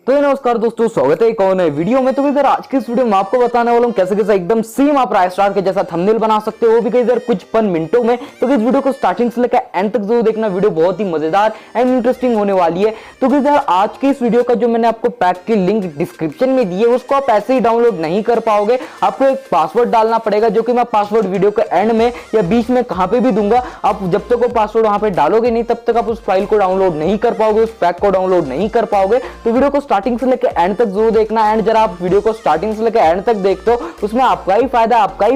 तो नमस्कार दोस्तों, स्वागत है एक और नए वीडियो में। तो इधर आज की इस वीडियो में आपको बताने वाला हूं कैसे कैसे एकदम सेम आप राइस्टार के जैसा थंबनेल बना सकते हो, वो भी इधर कुछ 5 मिनटों में। तो इस वीडियो को स्टार्टिंग से लेकर एंड तक जरूर देखना, वीडियो बहुत ही मजेदार एंड इंटरेस्टिंग होने वाली है। तो इधर आज की इस वीडियो का जो मैंने आपको पैक की लिंक डिस्क्रिप्शन में दी है, उसको आप ऐसे ही डाउनलोड नहीं कर पाओगे। आपको एक पासवर्ड डालना पड़ेगा, जो कि मैं पासवर्ड वीडियो के एंड में या बीच में कहां पे भी दूंगा। आप जब तक वो पासवर्ड वहां पे डालोगे नहीं, तब तक आप उस फाइल को डाउनलोड नहीं कर पाओगे, उस पैक को डाउनलोड नहीं कर पाओगे। तो वीडियो को स्टार्टिंग से लेकर एंड तक जरूर देखना। एंड जरा आप वीडियो को स्टार्टिंग से लेकर एंड तक देखते हो, उसमें आपका ही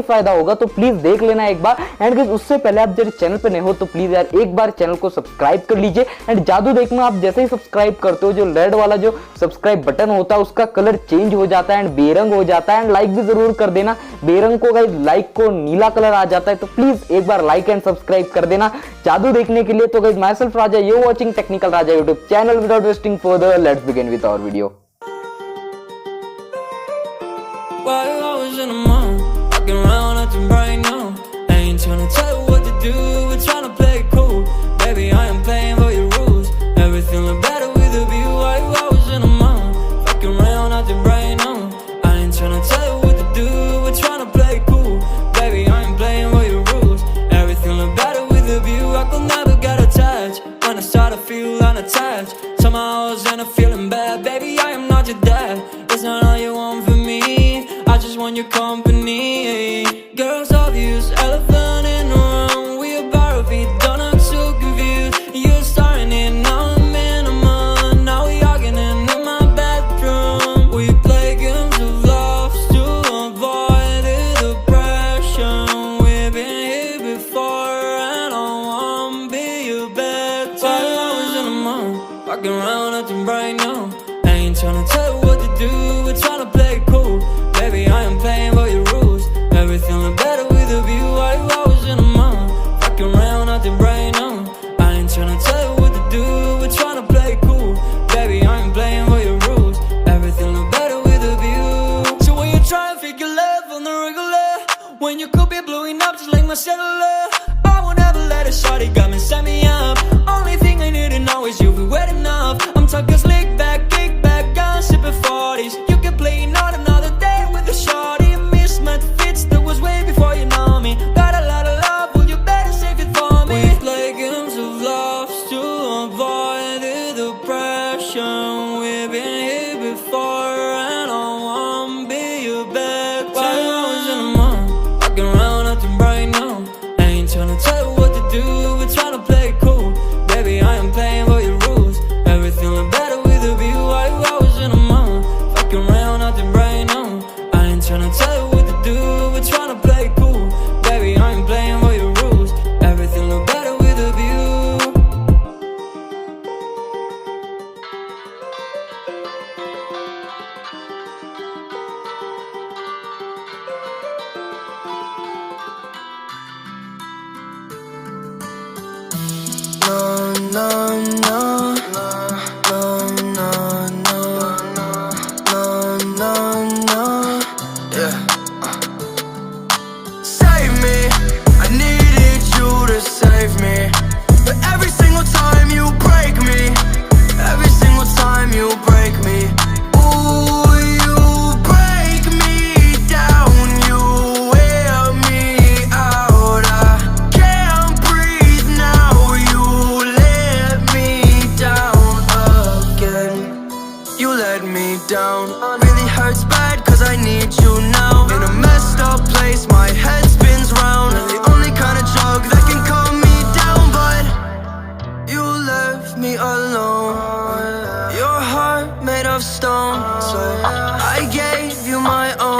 फायदा होगा। तो प्लीज देख लेना एक बार। एंड उससे पहले आप जब चैनल पे नए हो तो प्लीज यार एक बार चैनल को सब्सक्राइब कर लीजिए। एंड जादू देखना, आप जैसे ही सब्सक्राइब करते हो, जो रेड वाला जो सब्सक्राइब बटन होता है उसका कलर चेंज हो जाता है एंड बेरंग हो जाता है। एंड लाइक भी जरूर कर देना, बेरंग को गाइस लाइक को नीला कलर आ जाता है। तो प्लीज एक बार लाइक एंड सब्सक्राइब कर देना जादू देखने के लिए। तो guys myself Raja, you watching technical Raja YouTube channel. Without wasting further, let's begin with our video. Why you always in the mood? Walking around acting right now. I ain't tryna tell you what to do, we're tryna play it cool. Baby, I am playing by your rules. Everything look better with a view. Why you always in the mood? Walking around acting right now. I ain't tryna tell you what to do, we're tryna play it cool. Baby, I am playing by your rules. Everything look better with a view. I could never get attached. When I start to feel unattached, somehow I was in a feeling bad. Baby, I am not your dad. It's not all you want from me, I just want your company. Girls obvious, elephant in the room. We about to be done, I'm so confused. You're starting it, now I'm in a mood. Now we arguing in my bedroom. We play games of love to avoid the depression. We've been here before and I wanna be your bed. While I was in the mood, walking around acting right now. I ain't tryna tell you what to do, we're tryna play it cool. Baby, I am playing by your rules. Everything look better with a view. Why you always in the mood? Fucking around acting right now. I ain't tryna tell you what to do, we're tryna play it cool. Baby, I am playing by your rules. Everything look better with a view. So when you try and fake your love on the regular, when you could be blowing up just like my cellular, I won't ever let a shawty come and set me up. Only thing I need to know is you be wet enough. I'm talking slick back, kick back, gun sipping 40s. You can play not another day with a shawty. Mismatch fits, that was way before you know me. Got a lot of love, well you better save it for me. We play games of love to avoid the depression. We've been here before and I wanna be your bed. While I was in the mood, walking around acting right now. I ain't tryna tell you what to do, we're tryna play it cool. Baby, I am playing by your rules. Everything look better with a view. Why you always in the mood, walking around acting right now. I ain't tryna tell you what to do, we're tryna play it cool. Baby, I am playing by your rules. Everything look better with a view. No, no, no, no, no, no, no, no, no, yeah. Save me, I needed you to save me. But every single time you break me, every single time you break me. Ooh, you break me down, you wear me out. I can't breathe now, you let me down again. You let me down, really hurts bad cause I need you now. In a messed up place, my head spins round. You're the only kind of drug that can calm me down, but you left me alone. Your heart made of stone, so I gave you my own.